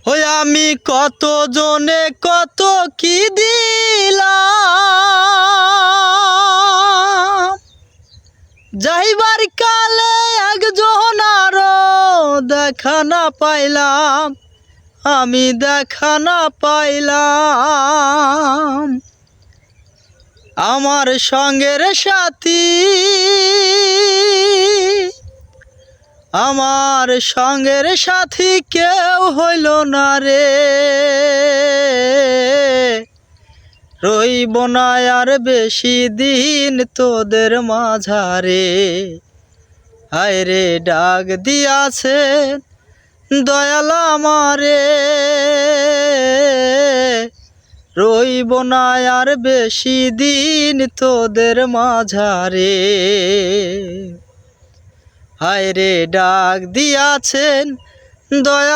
ওই আমি কত জনে কত কি দিলাম, যাইবার কালে একজন আরো দেখা না পাইলাম, আমি দেখা না পাইলাম। আমার সঙ্গের সাথী, আমার সঙ্গের সাথী কেউ হইল না রে, রইব না আর বেশি দিন তোদের মাঝারে। হায় রে ডাক দিয়াছেন দয়াল আমারে, রইব না আর বেশি দিন তোদের মাঝারে। হায় রে ডাক দিয়াছেন দয়াল